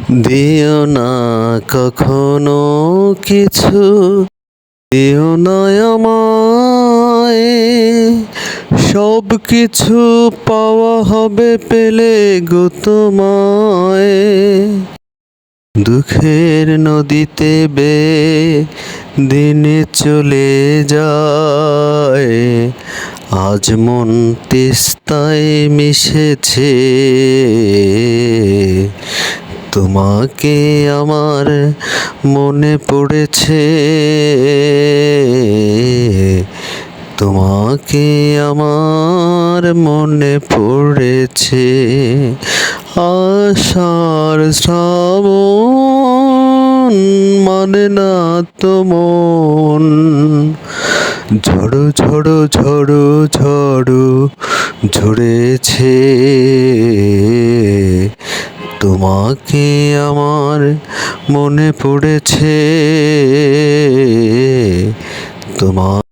দিও না কখনো কিছু, দিও না আমায়, সব কিছু পাওয়া হবে পেলে গো তোমায়। দুঃখের নদীতে দিন চলে যায়, আজ মন তিস্তায় মিশেছে। তোমাকে আমার মনে পড়েছে, তোমাকে আমার মনে পড়েছে। আষাঢ় শ্রাবণ মানে না তো মন, ঝড়ো ঝড়ো ঝড়ো ঝড়ো ঝরেছে। তোমাকে আমার মনে পড়েছে, তোমার